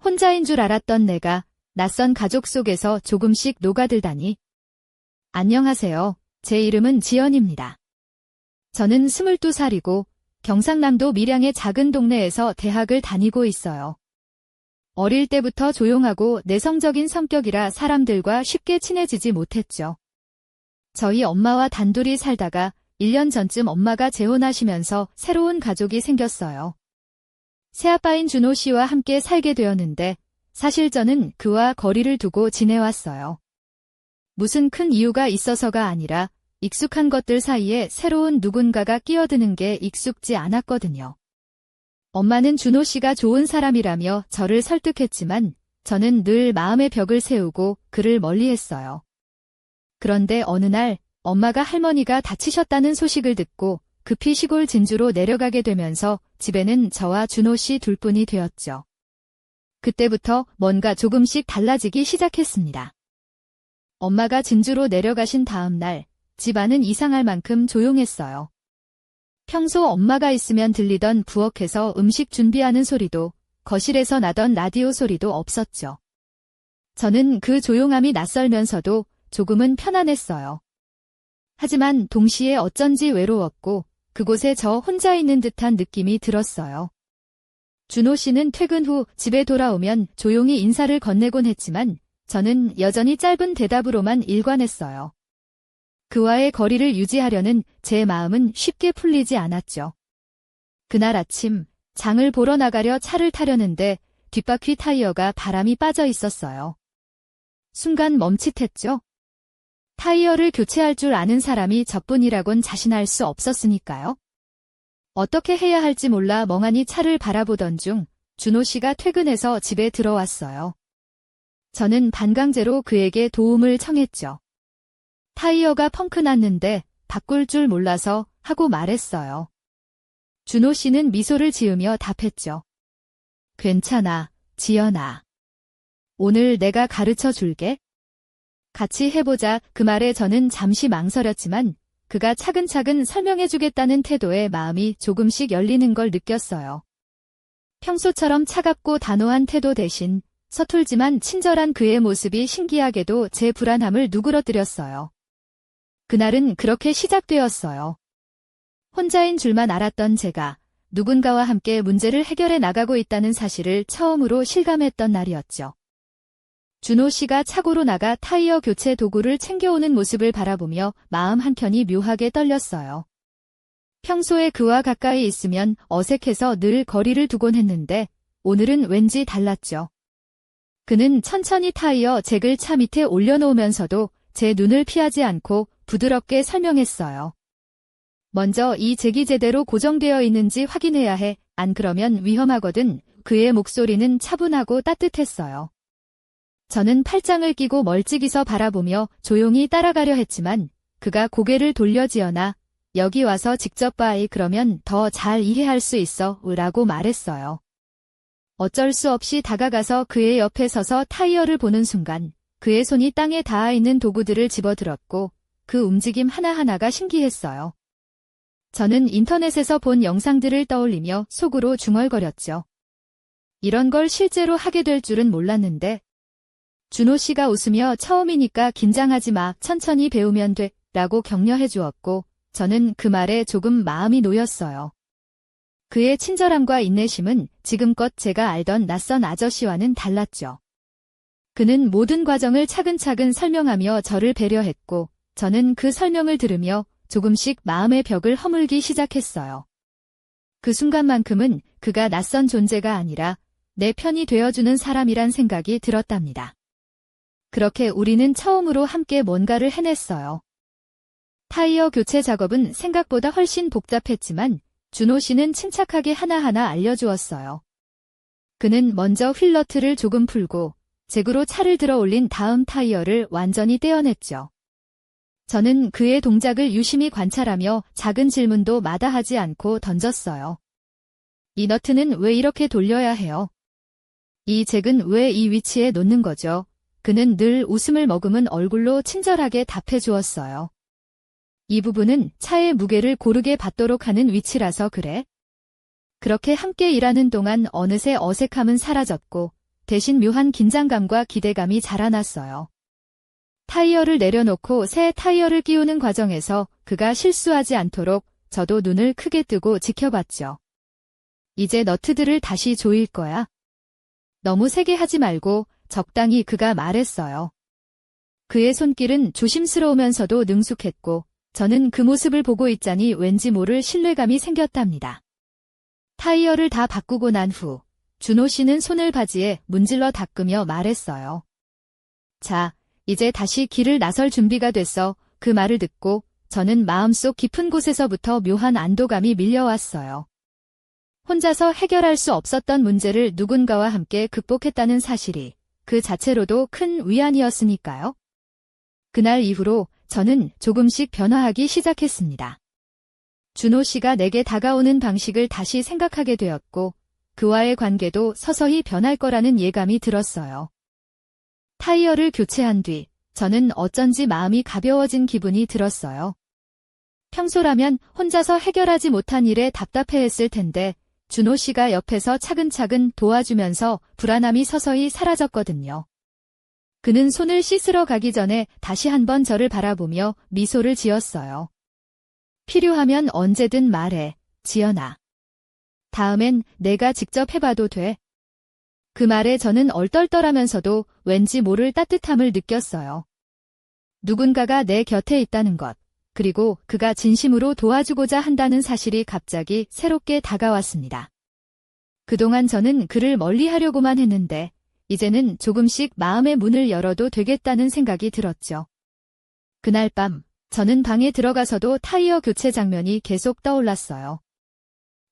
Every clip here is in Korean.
혼자인 줄 알았던 내가 낯선 가족 속에서 조금씩 녹아들다니. 안녕하세요. 제 이름은 지연입니다. 저는 22살이고 경상남도 밀양의 작은 동네에서 대학을 다니고 있어요. 어릴 때부터 조용하고 내성적인 성격이라 사람들과 쉽게 친해지지 못했죠. 저희 엄마와 단둘이 살다가 1년 전쯤 엄마가 재혼하시면서 새로운 가족이 생겼어요. 새아빠인 준호 씨와 함께 살게 되었는데 사실 저는 그와 거리를 두고 지내왔어요. 무슨 큰 이유가 있어서가 아니라 익숙한 것들 사이에 새로운 누군가가 끼어드는 게 익숙지 않았거든요. 엄마는 준호 씨가 좋은 사람이라며 저를 설득했지만 저는 늘 마음의 벽을 세우고 그를 멀리했어요. 그런데 어느 날 엄마가 할머니가 다치셨다는 소식을 듣고 급히 시골 진주로 내려가게 되면서 집에는 저와 준호 씨 둘뿐이 되었죠. 그때부터 뭔가 조금씩 달라지기 시작했습니다. 엄마가 진주로 내려가신 다음 날 집안은 이상할 만큼 조용했어요. 평소 엄마가 있으면 들리던 부엌에서 음식 준비하는 소리도 거실에서 나던 라디오 소리도 없었죠. 저는 그 조용함이 낯설면서도 조금은 편안했어요. 하지만 동시에 어쩐지 외로웠고 그곳에 저 혼자 있는 듯한 느낌이 들었어요. 준호 씨는 퇴근 후 집에 돌아오면 조용히 인사를 건네곤 했지만 저는 여전히 짧은 대답으로만 일관했어요. 그와의 거리를 유지하려는 제 마음은 쉽게 풀리지 않았죠. 그날 아침 장을 보러 나가려 차를 타려는데 뒷바퀴 타이어가 바람이 빠져 있었어요. 순간 멈칫했죠. 타이어를 교체할 줄 아는 사람이 저뿐이라곤 자신할 수 없었으니까요. 어떻게 해야 할지 몰라 멍하니 차를 바라보던 중 준호 씨가 퇴근해서 집에 들어왔어요. 저는 반강제로 그에게 도움을 청했죠. 타이어가 펑크 났는데 바꿀 줄 몰라서 하고 말했어요. 준호 씨는 미소를 지으며 답했죠. 괜찮아, 지연아. 오늘 내가 가르쳐 줄게. 같이 해보자. 그 말에 저는 잠시 망설였지만 그가 차근차근 설명해주겠다는 태도에 마음이 조금씩 열리는 걸 느꼈어요. 평소처럼 차갑고 단호한 태도 대신 서툴지만 친절한 그의 모습이 신기하게도 제 불안함을 누그러뜨렸어요. 그날은 그렇게 시작되었어요. 혼자인 줄만 알았던 제가 누군가와 함께 문제를 해결해 나가고 있다는 사실을 처음으로 실감했던 날이었죠. 준호 씨가 차고로 나가 타이어 교체 도구를 챙겨오는 모습을 바라보며 마음 한켠이 묘하게 떨렸어요. 평소에 그와 가까이 있으면 어색해서 늘 거리를 두곤 했는데 오늘은 왠지 달랐죠. 그는 천천히 타이어 잭을 차 밑에 올려놓으면서도 제 눈을 피하지 않고 부드럽게 설명했어요. 먼저 이 잭이 제대로 고정되어 있는지 확인해야 해. 안 그러면 위험하거든. 그의 목소리는 차분하고 따뜻했어요. 저는 팔짱을 끼고 멀찍이서 바라보며 조용히 따라가려 했지만 그가 고개를 돌려 지연아, 여기 와서 직접 봐. 그러면 더 잘 이해할 수 있어. 라고 말했어요. 어쩔 수 없이 다가가서 그의 옆에 서서 타이어를 보는 순간 그의 손이 땅에 닿아 있는 도구들을 집어들었고 그 움직임 하나하나가 신기했어요. 저는 인터넷에서 본 영상들을 떠올리며 속으로 중얼거렸죠. 이런 걸 실제로 하게 될 줄은 몰랐는데. 준호 씨가 웃으며 처음이니까 긴장하지 마. 천천히 배우면 돼. 라고 격려해 주었고 저는 그 말에 조금 마음이 놓였어요. 그의 친절함과 인내심은 지금껏 제가 알던 낯선 아저씨와는 달랐죠. 그는 모든 과정을 차근차근 설명하며 저를 배려했고 저는 그 설명을 들으며 조금씩 마음의 벽을 허물기 시작했어요. 그 순간만큼은 그가 낯선 존재가 아니라 내 편이 되어주는 사람이란 생각이 들었답니다. 그렇게 우리는 처음으로 함께 뭔가를 해냈어요. 타이어 교체 작업은 생각보다 훨씬 복잡했지만 준호 씨는 침착하게 하나하나 알려주었어요. 그는 먼저 휠너트를 조금 풀고 잭으로 차를 들어 올린 다음 타이어를 완전히 떼어냈죠. 저는 그의 동작을 유심히 관찰하며 작은 질문도 마다하지 않고 던졌어요. 이 너트는 왜 이렇게 돌려야 해요? 이 잭은 왜 이 위치에 놓는 거죠? 그는 늘 웃음을 머금은 얼굴로 친절하게 답해 주었어요. 이 부분은 차의 무게를 고르게 받도록 하는 위치라서 그래. 그렇게 함께 일하는 동안 어느새 어색함은 사라졌고 대신 묘한 긴장감과 기대감이 자라났어요. 타이어를 내려놓고 새 타이어를 끼우는 과정에서 그가 실수하지 않도록 저도 눈을 크게 뜨고 지켜봤죠. 이제 너트들을 다시 조일 거야. 너무 세게 하지 말고 적당히, 그가 말했어요. 그의 손길은 조심스러우면서도 능숙했고 저는 그 모습을 보고 있자니 왠지 모를 신뢰감이 생겼답니다. 타이어를 다 바꾸고 난 후 준호 씨는 손을 바지에 문질러 닦으며 말했어요. 자, 이제 다시 길을 나설 준비가 됐어. 그 말을 듣고 저는 마음속 깊은 곳에서부터 묘한 안도감이 밀려왔어요. 혼자서 해결할 수 없었던 문제를 누군가와 함께 극복했다는 사실이 그 자체로도 큰 위안이었으니까요. 그날 이후로 저는 조금씩 변화하기 시작했습니다. 준호 씨가 내게 다가오는 방식을 다시 생각하게 되었고 그와의 관계도 서서히 변할 거라는 예감이 들었어요. 타이어를 교체한 뒤 저는 어쩐지 마음이 가벼워진 기분이 들었어요. 평소라면 혼자서 해결하지 못한 일에 답답해했을 텐데 준호 씨가 옆에서 차근차근 도와주면서 불안함이 서서히 사라졌거든요. 그는 손을 씻으러 가기 전에 다시 한번 저를 바라보며 미소를 지었어요. 필요하면 언제든 말해, 지연아. 다음엔 내가 직접 해봐도 돼. 그 말에 저는 얼떨떨하면서도 왠지 모를 따뜻함을 느꼈어요. 누군가가 내 곁에 있다는 것, 그리고 그가 진심으로 도와주고자 한다는 사실이 갑자기 새롭게 다가왔습니다. 그동안 저는 그를 멀리하려고만 했는데 이제는 조금씩 마음의 문을 열어도 되겠다는 생각이 들었죠. 그날 밤 저는 방에 들어가서도 타이어 교체 장면이 계속 떠올랐어요.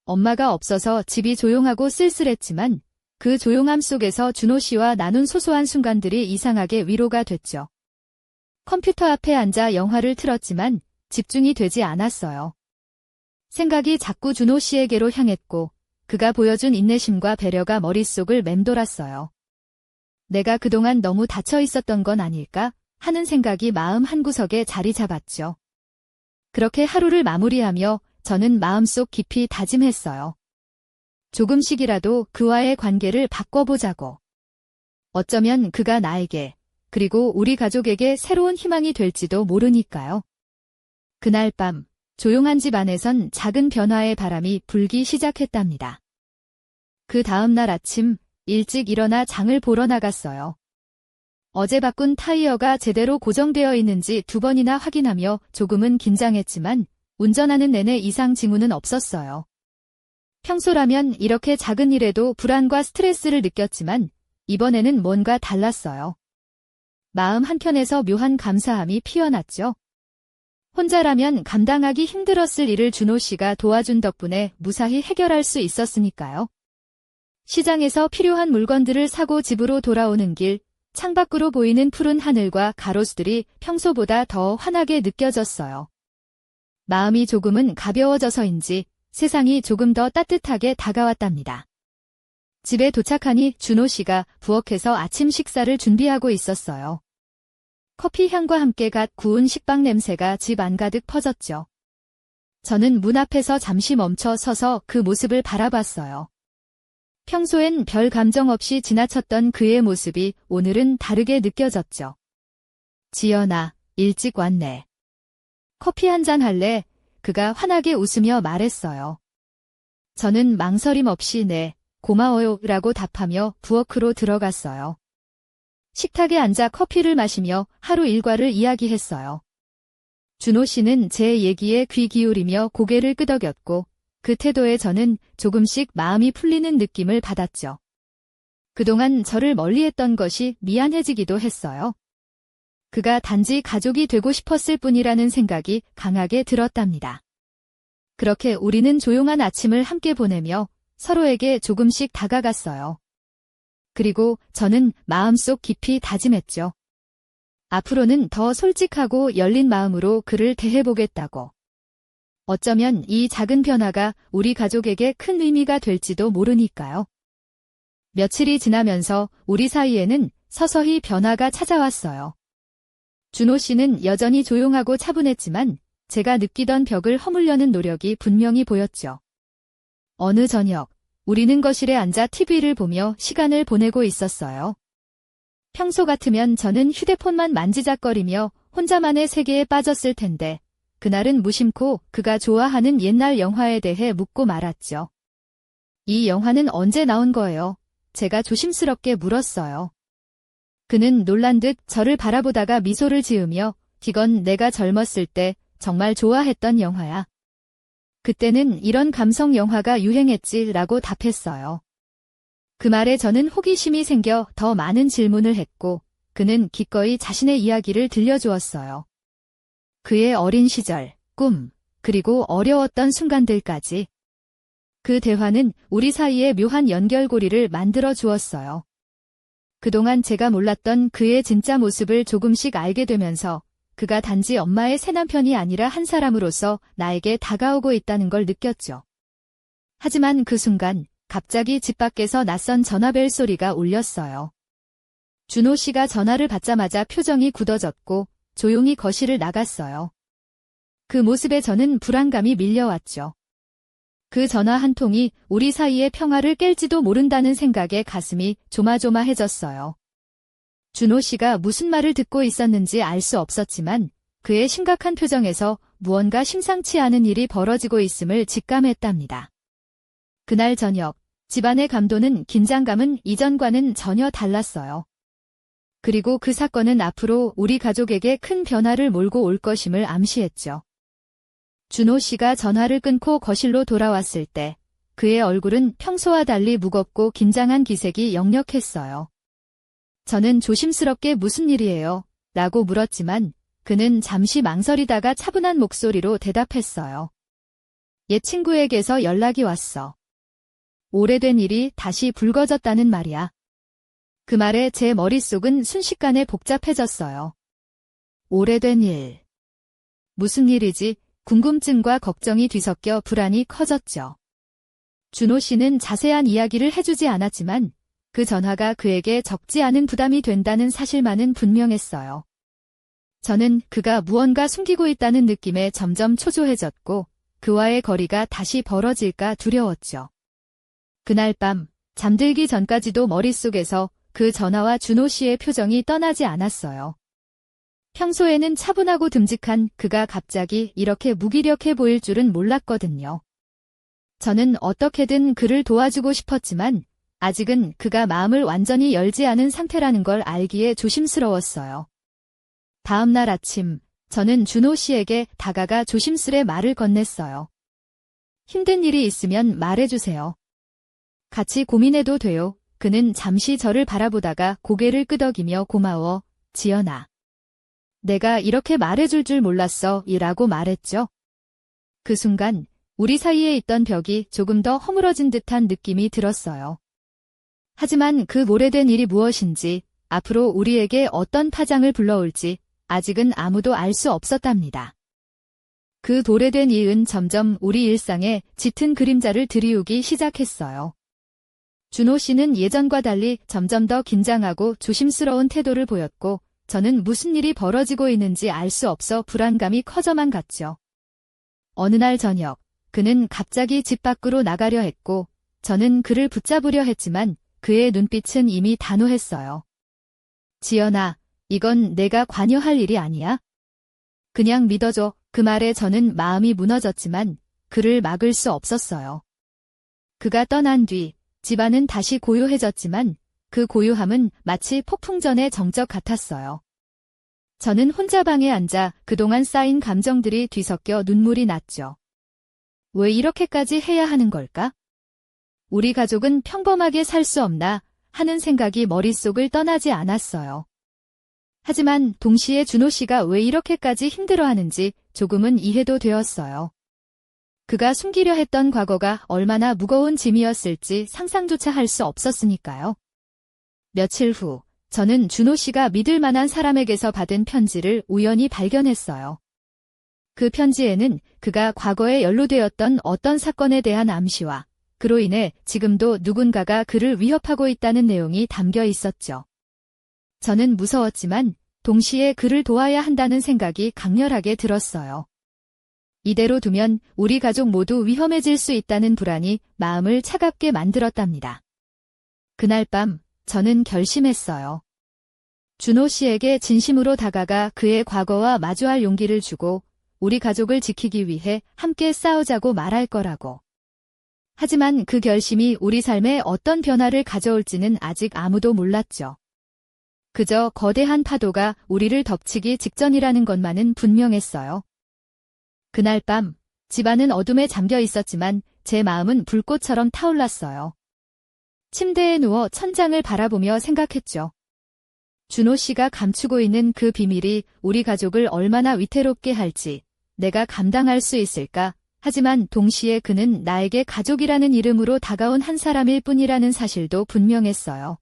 엄마가 없어서 집이 조용하고 쓸쓸했지만 그 조용함 속에서 준호 씨와 나눈 소소한 순간들이 이상하게 위로가 됐죠. 컴퓨터 앞에 앉아 영화를 틀었지만 집중이 되지 않았어요. 생각이 자꾸 준호 씨에게로 향했고 그가 보여준 인내심과 배려가 머릿속을 맴돌았어요. 내가 그동안 너무 닫혀 있었던 건 아닐까 하는 생각이 마음 한구석에 자리 잡았죠. 그렇게 하루를 마무리하며 저는 마음속 깊이 다짐했어요. 조금씩이라도 그와의 관계를 바꿔보자고. 어쩌면 그가 나에게, 그리고 우리 가족에게 새로운 희망이 될지도 모르니까요. 그날 밤 조용한 집 안에선 작은 변화의 바람이 불기 시작했답니다. 그 다음 날 아침 일찍 일어나 장을 보러 나갔어요. 어제 바꾼 타이어가 제대로 고정되어 있는지 2번이나 확인하며 조금은 긴장했지만 운전하는 내내 이상 징후는 없었어요. 평소라면 이렇게 작은 일에도 불안과 스트레스를 느꼈지만 이번에는 뭔가 달랐어요. 마음 한켠에서 묘한 감사함이 피어났죠. 혼자라면 감당하기 힘들었을 일을 준호 씨가 도와준 덕분에 무사히 해결할 수 있었으니까요. 시장에서 필요한 물건들을 사고 집으로 돌아오는 길, 창밖으로 보이는 푸른 하늘과 가로수들이 평소보다 더 환하게 느껴졌어요. 마음이 조금은 가벼워져서인지 세상이 조금 더 따뜻하게 다가왔답니다. 집에 도착하니 준호 씨가 부엌에서 아침 식사를 준비하고 있었어요. 커피 향과 함께 갓 구운 식빵 냄새가 집 안 가득 퍼졌죠. 저는 문 앞에서 잠시 멈춰 서서 그 모습을 바라봤어요. 평소엔 별 감정 없이 지나쳤던 그의 모습이 오늘은 다르게 느껴졌죠. 지연아, 일찍 왔네. 커피 한잔 할래? 그가 환하게 웃으며 말했어요. 저는 망설임 없이 네, 고마워요 라고 답하며 부엌으로 들어갔어요. 식탁에 앉아 커피를 마시며 하루 일과를 이야기했어요. 준호 씨는 제 얘기에 귀 기울이며 고개를 끄덕였고 그 태도에 저는 조금씩 마음이 풀리는 느낌을 받았죠. 그동안 저를 멀리했던 것이 미안해지기도 했어요. 그가 단지 가족이 되고 싶었을 뿐이라는 생각이 강하게 들었답니다. 그렇게 우리는 조용한 아침을 함께 보내며 서로에게 조금씩 다가갔어요. 그리고 저는 마음속 깊이 다짐했죠. 앞으로는 더 솔직하고 열린 마음으로 그를 대해보겠다고. 어쩌면 이 작은 변화가 우리 가족에게 큰 의미가 될지도 모르니까요. 며칠이 지나면서 우리 사이에는 서서히 변화가 찾아왔어요. 준호 씨는 여전히 조용하고 차분했지만 제가 느끼던 벽을 허물려는 노력이 분명히 보였죠. 어느 저녁, 우리는 거실에 앉아 TV를 보며 시간을 보내고 있었어요. 평소 같으면 저는 휴대폰만 만지작거리며 혼자만의 세계에 빠졌을 텐데 그날은 무심코 그가 좋아하는 옛날 영화에 대해 묻고 말았죠. 이 영화는 언제 나온 거예요? 제가 조심스럽게 물었어요. 그는 놀란 듯 저를 바라보다가 미소를 지으며 이건 내가 젊었을 때 정말 좋아했던 영화야. 그때는 이런 감성 영화가 유행했지라고 답했어요. 그 말에 저는 호기심이 생겨 더 많은 질문을 했고 그는 기꺼이 자신의 이야기를 들려주었어요. 그의 어린 시절, 꿈, 그리고 어려웠던 순간들까지. 그 대화는 우리 사이에 묘한 연결고리를 만들어 주었어요. 그동안 제가 몰랐던 그의 진짜 모습을 조금씩 알게 되면서 그가 단지 엄마의 새남편이 아니라 한 사람으로서 나에게 다가오고 있다는 걸 느꼈죠. 하지만 그 순간 갑자기 집 밖에서 낯선 전화벨 소리가 울렸어요. 준호 씨가 전화를 받자마자 표정이 굳어졌고 조용히 거실을 나갔어요. 그 모습에 저는 불안감이 밀려왔죠. 그 전화 한 통이 우리 사이의 평화를 깰지도 모른다는 생각에 가슴이 조마조마해졌어요. 준호 씨가 무슨 말을 듣고 있었는지 알 수 없었지만 그의 심각한 표정에서 무언가 심상치 않은 일이 벌어지고 있음을 직감했답니다. 그날 저녁, 집안의 감도는 긴장감은 이전과는 전혀 달랐어요. 그리고 그 사건은 앞으로 우리 가족에게 큰 변화를 몰고 올 것임을 암시했죠. 준호 씨가 전화를 끊고 거실로 돌아왔을 때 그의 얼굴은 평소와 달리 무겁고 긴장한 기색이 역력했어요. 저는 조심스럽게 무슨 일이에요? 라고 물었지만 그는 잠시 망설이다가 차분한 목소리로 대답했어요. 옛 친구에게서 연락이 왔어. 오래된 일이 다시 불거졌다는 말이야. 그 말에 제 머릿속은 순식간에 복잡해졌어요. 오래된 일. 무슨 일이지? 궁금증과 걱정이 뒤섞여 불안이 커졌죠. 준호 씨는 자세한 이야기를 해주지 않았지만 그 전화가 그에게 적지 않은 부담이 된다는 사실만은 분명했어요. 저는 그가 무언가 숨기고 있다는 느낌에 점점 초조해졌고 그와의 거리가 다시 벌어질까 두려웠죠. 그날 밤 잠들기 전까지도 머릿속에서 그 전화와 준호 씨의 표정이 떠나지 않았어요. 평소에는 차분하고 듬직한 그가 갑자기 이렇게 무기력해 보일 줄은 몰랐거든요. 저는 어떻게든 그를 도와주고 싶었지만 아직은 그가 마음을 완전히 열지 않은 상태라는 걸 알기에 조심스러웠어요. 다음 날 아침, 저는 준호 씨에게 다가가 조심스레 말을 건넸어요. 힘든 일이 있으면 말해주세요. 같이 고민해도 돼요. 그는 잠시 저를 바라보다가 고개를 끄덕이며 고마워, 지연아. 내가 이렇게 말해줄 줄 몰랐어, 이라고 말했죠. 그 순간 우리 사이에 있던 벽이 조금 더 허물어진 듯한 느낌이 들었어요. 하지만 그 오래된 일이 무엇인지, 앞으로 우리에게 어떤 파장을 불러올지 아직은 아무도 알 수 없었답니다. 그 오래된 일은 점점 우리 일상에 짙은 그림자를 들이우기 시작했어요. 준호 씨는 예전과 달리 점점 더 긴장하고 조심스러운 태도를 보였고 저는 무슨 일이 벌어지고 있는지 알 수 없어 불안감이 커져만 갔죠. 어느 날 저녁, 그는 갑자기 집 밖으로 나가려 했고 저는 그를 붙잡으려 했지만 그의 눈빛은 이미 단호했어요. 지연아, 이건 내가 관여할 일이 아니야. 그냥 믿어줘. 그 말에 저는 마음이 무너졌지만 그를 막을 수 없었어요. 그가 떠난 뒤 집안은 다시 고요해졌지만 그 고요함은 마치 폭풍 전의 정적 같았어요. 저는 혼자 방에 앉아 그동안 쌓인 감정들이 뒤섞여 눈물이 났죠. 왜 이렇게까지 해야 하는 걸까? 우리 가족은 평범하게 살 수 없나 하는 생각이 머릿속을 떠나지 않았어요. 하지만 동시에 준호 씨가 왜 이렇게까지 힘들어하는지 조금은 이해도 되었어요. 그가 숨기려 했던 과거가 얼마나 무거운 짐이었을지 상상조차 할 수 없었으니까요. 며칠 후, 저는 준호 씨가 믿을 만한 사람에게서 받은 편지를 우연히 발견했어요. 그 편지에는 그가 과거에 연루되었던 어떤 사건에 대한 암시와 그로 인해 지금도 누군가가 그를 위협하고 있다는 내용이 담겨 있었죠. 저는 무서웠지만 동시에 그를 도와야 한다는 생각이 강렬하게 들었어요. 이대로 두면 우리 가족 모두 위험해질 수 있다는 불안이 마음을 차갑게 만들었답니다. 그날 밤 저는 결심했어요. 준호 씨에게 진심으로 다가가 그의 과거와 마주할 용기를 주고 우리 가족을 지키기 위해 함께 싸우자고 말할 거라고. 하지만 그 결심이 우리 삶에 어떤 변화를 가져올지는 아직 아무도 몰랐죠. 그저 거대한 파도가 우리를 덮치기 직전이라는 것만은 분명했어요. 그날 밤 집안은 어둠에 잠겨 있었지만 제 마음은 불꽃처럼 타올랐어요. 침대에 누워 천장을 바라보며 생각했죠. 준호 씨가 감추고 있는 그 비밀이 우리 가족을 얼마나 위태롭게 할지 내가 감당할 수 있을까? 하지만 동시에 그는 나에게 가족이라는 이름으로 다가온 한 사람일 뿐이라는 사실도 분명했어요.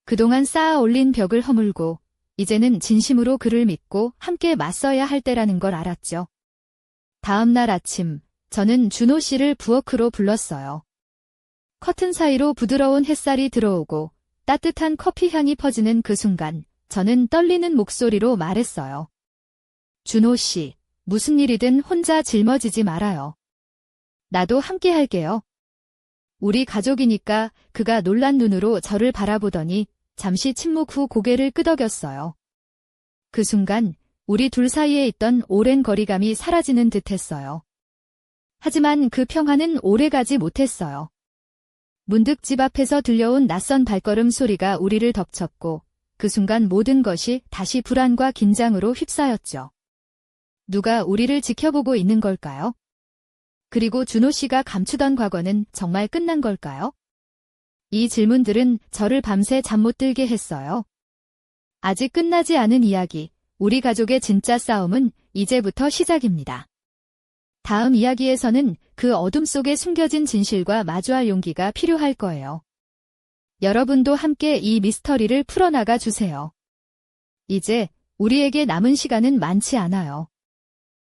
그동안 쌓아 올린 벽을 허물고 이제는 진심으로 그를 믿고 함께 맞서야 할 때라는 걸 알았죠. 다음 날 아침 저는 준호 씨를 부엌으로 불렀어요. 커튼 사이로 부드러운 햇살이 들어오고 따뜻한 커피 향이 퍼지는 그 순간 저는 떨리는 목소리로 말했어요. 준호 씨, 무슨 일이든 혼자 짊어지지 말아요. 나도 함께 할게요. 우리 가족이니까. 그가 놀란 눈으로 저를 바라보더니 잠시 침묵 후 고개를 끄덕였어요. 그 순간 우리 둘 사이에 있던 오랜 거리감이 사라지는 듯했어요. 하지만 그 평화는 오래가지 못했어요. 문득 집 앞에서 들려온 낯선 발걸음 소리가 우리를 덮쳤고 그 순간 모든 것이 다시 불안과 긴장으로 휩싸였죠. 누가 우리를 지켜보고 있는 걸까요? 그리고 준호 씨가 감추던 과거는 정말 끝난 걸까요? 이 질문들은 저를 밤새 잠 못 들게 했어요. 아직 끝나지 않은 이야기, 우리 가족의 진짜 싸움은 이제부터 시작입니다. 다음 이야기에서는 그 어둠 속에 숨겨진 진실과 마주할 용기가 필요할 거예요. 여러분도 함께 이 미스터리를 풀어나가 주세요. 이제 우리에게 남은 시간은 많지 않아요.